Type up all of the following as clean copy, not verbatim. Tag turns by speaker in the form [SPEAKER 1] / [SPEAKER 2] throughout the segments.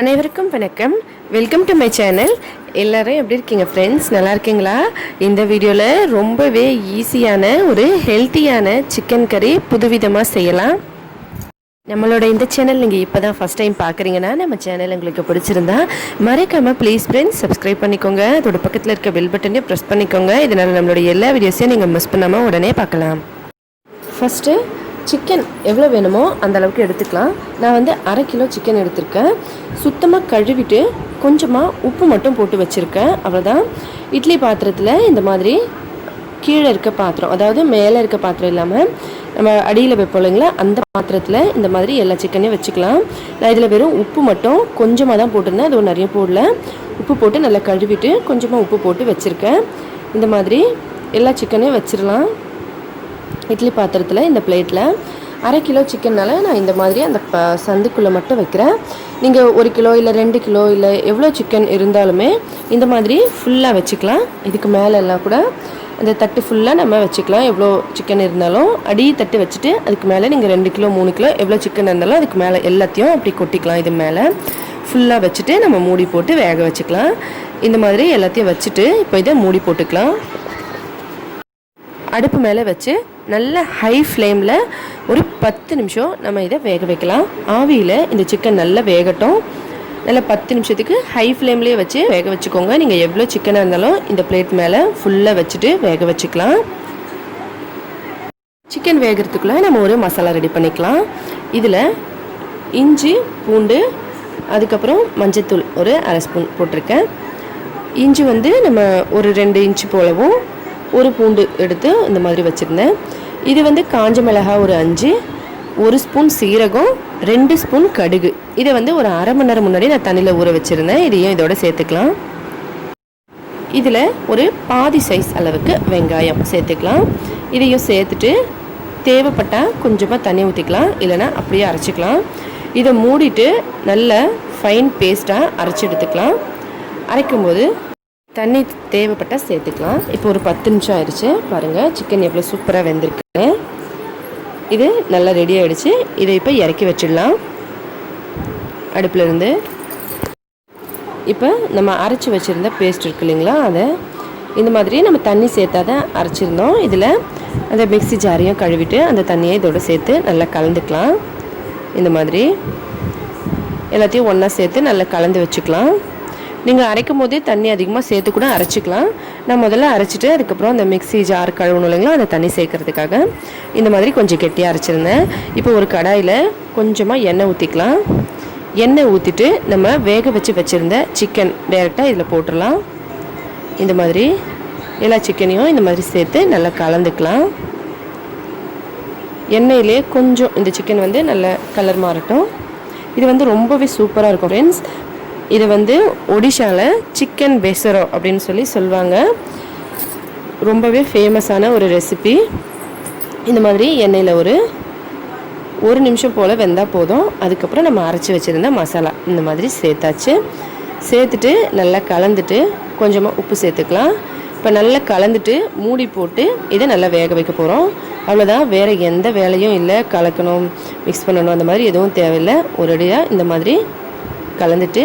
[SPEAKER 1] அனைவருக்கும் வணக்கம். Welcome to my channel. எல்லோரும் எப்படி இருக்கீங்க ஃப்ரெண்ட்ஸ்? நல்லா இருக்கீங்களா? இந்த வீடியோவில் ரொம்பவே ஈஸியான ஒரு ஹெல்த்தியான சிக்கன் கறி புதுவிதமாக செய்யலாம். நம்மளோட இந்த சேனல் நீங்கள் இப்போ தான் ஃபஸ்ட் டைம் பார்க்குறீங்கன்னா நம்ம சேனல் உங்களுக்கு பிடிச்சிருந்தா மறக்காமல் ப்ளீஸ் ஃப்ரெண்ட்ஸ் சப்ஸ்கிரைப் பண்ணிக்கோங்க. அதோட பக்கத்தில் இருக்க பெல் பட்டனையும் ப்ரெஸ் பண்ணிக்கோங்க. இதனால் நம்மளோட எல்லா வீடியோஸையும் நீங்கள் மிஸ் பண்ணாமல் உடனே பார்க்கலாம். ஃபஸ்ட்டு சிக்கன் எவ்வளோ வேணுமோ அந்த அளவுக்கு எடுத்துக்கலாம். நான் வந்து 1/2 கிலோ சிக்கன் எடுத்திருக்கேன். சுத்தமாக கழுவிட்டு கொஞ்சமாக உப்பு மட்டும் போட்டு வச்சுருக்கேன். அவ்வளோதான். இட்லி பாத்திரத்தில் இந்த மாதிரி கீழே இருக்க பாத்திரம், அதாவது மேலே இருக்க பாத்திரம் இல்லாமல் நம்ம அடியில் வைப்போம் இல்லைங்களா, அந்த பாத்திரத்தில் இந்த மாதிரி எல்லா சிக்கனையும் வச்சுக்கலாம். நான் இதில் வெறும் உப்பு மட்டும் கொஞ்சமாக தான் போட்டிருந்தேன், அது நிறைய போடல. உப்பு போட்டு நல்லா கழுவிட்டு கொஞ்சமாக உப்பு போட்டு வச்சுருக்கேன். இந்த மாதிரி எல்லா சிக்கனையும் வச்சிடலாம் இட்லி பாத்திரத்தில். இந்த பிளேட்டில் 1/2 கிலோ சிக்கனால் நான் இந்த மாதிரி அந்த சந்துக்குள்ளே மட்டும் வைக்கிறேன். நீங்கள் 1 கிலோ இல்லை 2 கிலோ இல்லை எவ்வளோ சிக்கன் இருந்தாலுமே இந்த மாதிரி ஃபுல்லாக வச்சுக்கலாம். இதுக்கு மேலே எல்லாம் கூட அந்த தட்டு ஃபுல்லாக நம்ம வச்சுக்கலாம். எவ்வளோ சிக்கன் இருந்தாலும் அடி தட்டு வச்சுட்டு அதுக்கு மேலே நீங்கள் 2 கிலோ 3 கிலோ எவ்வளோ சிக்கன் இருந்தாலும் அதுக்கு மேலே எல்லாத்தையும் அப்படி கொட்டிக்கலாம். இது மேலே ஃபுல்லாக வச்சுட்டு நம்ம மூடி போட்டு வேக வச்சுக்கலாம். இந்த மாதிரி எல்லாத்தையும் வச்சுட்டு இப்போ இதை மூடி போட்டுக்கலாம். அடுப்பு மேலே வச்சு நல்ல ஹை ஃப்ளேமில் ஒரு 10 நிமிஷம் நம்ம இதை வேக வைக்கலாம். ஆவியில் இந்த சிக்கன் நல்லா வேகட்டும். நல்லா 10 நிமிஷத்துக்கு ஹை ஃப்ளேம்லேயே வச்சு வேக வச்சுக்கோங்க. நீங்கள் எவ்வளோ சிக்கனாக இருந்தாலும் இந்த பிளேட் மேலே ஃபுல்லாக வச்சுட்டு வேக வச்சுக்கலாம். சிக்கன் வேகிறதுக்குள்ளே நம்ம ஒரு மசாலா ரெடி பண்ணிக்கலாம். இதில் இஞ்சி பூண்டு அதுக்கப்புறம் மஞ்சத்தூள் ஒரு 1/2 ஸ்பூன் போட்டிருக்கேன். இஞ்சி வந்து நம்ம ஒரு 2 இன்ச்சு போலவும், ஒரு பூண்டு எடுத்து இந்த மாதிரி வச்சுருந்தேன். இது வந்து காஞ்ச மிளகாய் ஒரு 5, 1 ஸ்பூன் சீரகம், 2 ஸ்பூன் கடுகு. இதை வந்து ஒரு 1/2 மணி நேரம் முன்னாடி நான் தண்ணியில் ஊற வச்சுருந்தேன். இதையும் இதோட சேர்த்துக்கலாம். இதில் ஒரு பாதி சைஸ் அளவுக்கு வெங்காயம் சேர்த்துக்கலாம். இதையும் சேர்த்துட்டு தேவைப்பட்டால் கொஞ்சமாக தண்ணி ஊற்றிக்கலாம், இல்லைனா அப்படியே அரைச்சிக்கலாம். இதை மூடிட்டு நல்ல ஃபைன் பேஸ்ட்டாக அரைச்சி எடுத்துக்கலாம். அரைக்கும்போது தண்ணி தேவைப்பட்டால் சேர்த்துக்கலாம். இப்போ ஒரு 10 நிமிஷம் ஆயிடுச்சு. பாருங்கள் சிக்கன் எவ்வளோ சூப்பராக வெந்திருக்கு. இது நல்லா ரெடி ஆகிடுச்சு. இதை இப்போ இறக்கி வச்சிடலாம் அடுப்பில் இருந்து. இப்போ நம்ம அரைச்சி வச்சுருந்த பேஸ்ட் இருக்கு இல்லைங்களா, அதை இந்த மாதிரி நம்ம தண்ணி சேர்த்தாதான் அரைச்சிருந்தோம். இதில் அந்த மிக்ஸி ஜாரையும் கழுவிட்டு அந்த தண்ணியை இதோட சேர்த்து நல்லா கலந்துக்கலாம். இந்த மாதிரி எல்லாத்தையும் ஒன்றா சேர்த்து நல்லா கலந்து வச்சுக்கலாம். நீங்கள் அரைக்கும் போதே தண்ணி அதிகமாக சேர்த்து கூட அரைச்சிக்கலாம். நான் முதல்ல அரைச்சிட்டு அதுக்கப்புறம் அந்த மிக்ஸி ஜார் கழுவணும் இல்லைங்களா, அந்த தண்ணி சேர்க்கறதுக்காக இந்த மாதிரி கொஞ்சம் கெட்டியாக அரைச்சிருந்தேன். இப்போ ஒரு கடாயில் கொஞ்சமாக எண்ணெய் ஊற்றிக்கலாம். எண்ணெய் ஊற்றிட்டு நம்ம வேக வச்சுருந்த சிக்கன் டைரெக்டாக இதில் போட்டுடலாம். இந்த மாதிரி எல்லா சிக்கனையும் இந்த மாதிரி சேர்த்து நல்லா கலந்துக்கலாம். எண்ணெயிலே கொஞ்சம் இந்த சிக்கன் வந்து நல்ல கலர் மாறட்டும். இது வந்து ரொம்பவே சூப்பராக இருக்கும் ஃப்ரெண்ட்ஸ். இது வந்து ஒடிஷாவில் சிக்கன் பெசரோ அப்படின்னு சொல்லி சொல்லுவாங்க. ரொம்பவே ஃபேமஸான ஒரு ரெசிபி. இந்த மாதிரி எண்ணெயில் ஒரு நிமிஷம் போல் வெந்தால் போதும். அதுக்கப்புறம் நம்ம அரைச்சி வச்சுருந்த மசாலா இந்த மாதிரி சேர்த்தாச்சு. சேர்த்துட்டு நல்லா கலந்துட்டு கொஞ்சமாக உப்பு சேர்த்துக்கலாம். இப்போ நல்லா கலந்துட்டு மூடி போட்டு இதை நல்லா வேக வைக்க போகிறோம். அவ்வளோதான், வேறு எந்த வேலையும் இல்லை. கலக்கணும், மிக்ஸ் பண்ணணும், அந்த மாதிரி எதுவும் தேவையில்லை. ஒரேடியாக இந்த மாதிரி கலந்துட்டு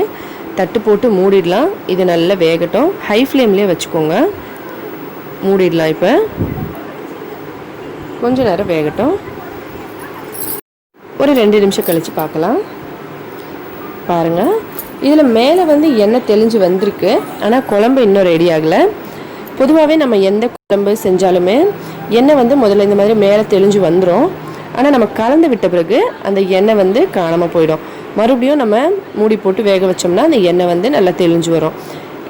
[SPEAKER 1] தட்டு போட்டு மூடிடலாம். இது நல்லா வேகட்டும். ஹை ஃப்ளேம்லேயே வச்சுக்கோங்க. மூடிடலாம். இப்போ கொஞ்சம் நேரம் வேகட்டும். ஒரு 2 நிமிஷம் கழித்து பார்க்கலாம். பாருங்கள், இதில் மேலே வந்து எண்ணெய் தெளிஞ்சு வந்திருக்கு. ஆனால் குழம்பு இன்னும் ரெடி ஆகலை. பொதுவாகவே நம்ம எந்த குழம்பு செஞ்சாலுமே எண்ணெய் வந்து முதல்ல இந்த மாதிரி மேலே தெளிஞ்சு வந்துடும். ஆனால் நம்ம கலந்து விட்ட பிறகு அந்த எண்ணெய் வந்து காணாமல் போயிடும். மறுபடியும் நம்ம மூடி போட்டு வேக வச்சோம்னா அந்த எண்ணெய் வந்து நல்லா தெளிஞ்சு வரும்.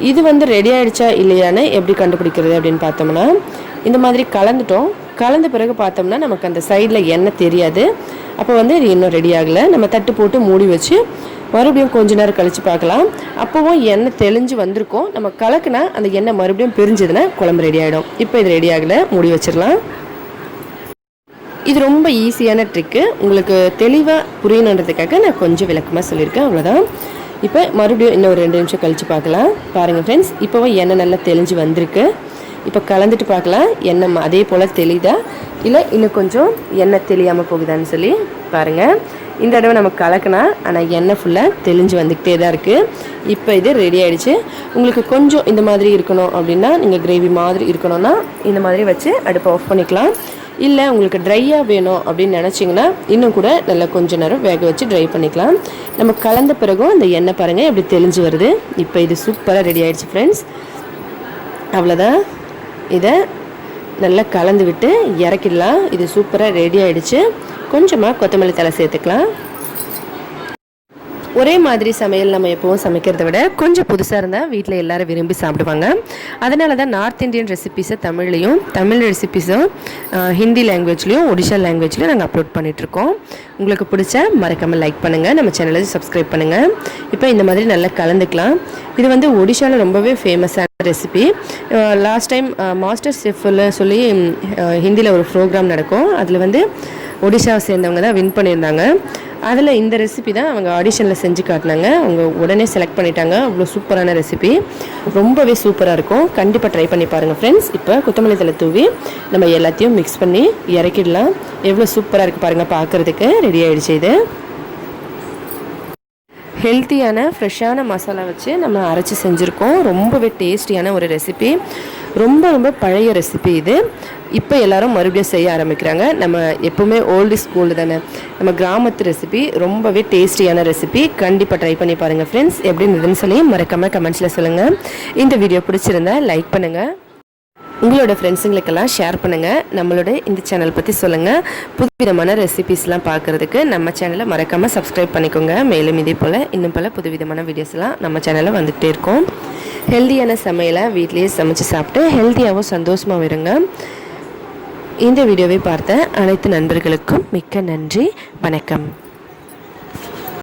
[SPEAKER 1] இது வந்து ரெடி ஆகிடுச்சா இல்லையான்னு எப்படி கண்டுபிடிக்கிறது அப்படின்னு பார்த்தோம்னா, இந்த மாதிரி கலந்துட்டோம். கலந்த பிறகு பார்த்தோம்னா நமக்கு அந்த சைடில் எண்ணெய் தெரியாது. அப்போ வந்து இது இன்னும் ரெடி ஆகலை. நம்ம தட்டு போட்டு மூடி வச்சு மறுபடியும் கொஞ்ச நேரம் கழித்து பார்க்கலாம். அப்போவும் எண்ணெய் தெளிஞ்சு வந்திருக்கும். நம்ம கலக்குனா அந்த எண்ணெய் மறுபடியும் பிரிஞ்சதுன்னா குழம்பு ரெடி ஆகிடும். இப்போ இது ரெடி ஆகலை, மூடி வச்சிடலாம். இது ரொம்ப ஈஸியான ட்ரிக்கு. உங்களுக்கு தெளிவாக புரியணுன்றதுக்காக நான் கொஞ்சம் விளக்கமாக சொல்லியிருக்கேன். அவ்வளோதான். இப்போ மறுபடியும் இன்னும் ஒரு 2 நிமிஷம் கழித்து பார்க்கலாம். பாருங்கள் ஃப்ரெண்ட்ஸ், இப்போவும் எண்ணெய் நல்லா தெளிஞ்சு வந்திருக்கு. இப்போ கலந்துட்டு பார்க்கலாம் எண்ணெய் அதே போல் தெளிதா இல்லை இன்னும் கொஞ்சம் எண்ணெய் தெளியாமல் போகுதான்னு சொல்லி பாருங்கள். இந்த தடவை நம்ம கலக்கினா ஆனால் எண்ணெய் ஃபுல்லாக தெளிஞ்சு வந்துக்கிட்டே தான் இருக்குது. இப்போ இது ரெடி ஆகிடுச்சு. உங்களுக்கு கொஞ்சம் இந்த மாதிரி இருக்கணும் அப்படின்னா நீங்கள் கிரேவி மாதிரி இருக்கணும்னா இந்த மாதிரி வச்சு அடுப்பை ஆஃப் பண்ணிக்கலாம். இல்லை உங்களுக்கு ட்ரையாக வேணும் அப்படின்னு நினச்சிங்கன்னா இன்னும் கூட நல்லா கொஞ்சம் நேரம் வேக வச்சு ட்ரை பண்ணிக்கலாம். நம்ம கலந்த பிறகும் அந்த எண்ணெய் பாருங்கள் எப்படி தெளிஞ்சு வருது. இப்போ இது சூப்பராக ரெடி ஆகிடுச்சு ஃப்ரெண்ட்ஸ். அவ்வளோதான், இதை நல்லா கலந்து விட்டு இறக்கிடலாம். இது சூப்பராக ரெடி ஆகிடுச்சு. கொஞ்சமாக கொத்தமல்லி தழை சேர்த்துக்கலாம். ஒரே மாதிரி சமையல் நம்ம எப்போவும் சமைக்கிறத விட கொஞ்சம் புதுசாக இருந்தால் வீட்டில் எல்லோரும் விரும்பி சாப்பிடுவாங்க. அதனால தான் நார்த் இந்தியன் ரெசிபீஸை தமிழ்லையும், தமிழ் ரெசிபீஸும் ஹிந்தி லாங்குவேஜ்லேயும், ஒடிஷா லாங்குவேஜ்லையும் நாங்கள் அப்லோட் பண்ணிகிட்ருக்கோம். உங்களுக்கு பிடிச்ச மறக்காமல் லைக் பண்ணுங்கள், நம்ம சேனலை சப்ஸ்கிரைப் பண்ணுங்கள். இப்போ இந்த மாதிரி நல்லா கலந்துக்கலாம். இது வந்து ஒடிஷாவில் ரொம்பவே ஃபேமஸான ரெசிபி. லாஸ்ட் டைம் மாஸ்டர் செஃப்பில் சொல்லி ஹிந்தியில் ஒரு ப்ரோக்ராம் நடக்கும். அதில் வந்து ஒடிஷாவை சேர்ந்தவங்க தான் வின் பண்ணியிருந்தாங்க. அதில் இந்த ரெசிபி தான் அவங்க ஆடிஷனில் செஞ்சு காட்டினாங்க. அவங்க உடனே செலக்ட் பண்ணிட்டாங்க. அவ்வளோ சூப்பரான ரெசிபி, ரொம்பவே சூப்பராக இருக்கும். கண்டிப்பாக ட்ரை பண்ணி பாருங்கள் ஃப்ரெண்ட்ஸ். இப்போ கொத்தமல்லி தழை தூவி நம்ம எல்லாத்தையும் மிக்ஸ் பண்ணி இறக்கிடலாம். எவ்வளோ சூப்பராக இருக்குது பாருங்கள், பார்க்குறதுக்கு ரெடி ஆகிடுச்சு. இது ஹெல்த்தியான ஃப்ரெஷ்ஷான மசாலா வச்சு நம்ம அரைச்சி செஞ்சுருக்கோம். ரொம்பவே டேஸ்டியான ஒரு ரெசிபி, ரொம்ப ரொம்ப பழைய ரெசிபி இது. இப்போ எல்லோரும் மறுபடியும் செய்ய ஆரம்பிக்கிறாங்க. நம்ம எப்போவுமே ஓல்டு ஸ்கூல் தானே, நம்ம கிராமத்து ரெசிபி, ரொம்பவே டேஸ்டியான ரெசிபி. கண்டிப்பாக ட்ரை பண்ணி பாருங்கள் ஃப்ரெண்ட்ஸ். எப்படி இருந்துன்னு சொல்லி மறக்காமல் கமெண்ட்ஸில் சொல்லுங்கள். இந்த வீடியோ பிடிச்சிருந்தா லைக் பண்ணுங்கள், உங்களோட ஃப்ரெண்ட்ஸுங்களுக்கெல்லாம் ஷேர் பண்ணுங்கள். நம்மளோட இந்த சேனல் பற்றி சொல்லுங்கள். புதுவிதமான ரெசிபீஸ்லாம் பார்க்குறதுக்கு நம்ம சேனலை மறக்காமல் சப்ஸ்கிரைப் பண்ணிக்கோங்க. மேலும் இதே போல் இன்னும் பல புதுவிதமான வீடியோஸ்லாம் நம்ம சேனலில் வந்துகிட்டே இருக்கும். ஹெல்த்தியான சமையலை வீட்லேயே சமைச்சு சாப்பிட்டு ஹெல்த்தியாகவும் சந்தோஷமாகவும் இருங்க. இந்த வீடியோவை பார்த்த அனைத்து நண்பர்களுக்கும் மிக்க நன்றி. வணக்கம்.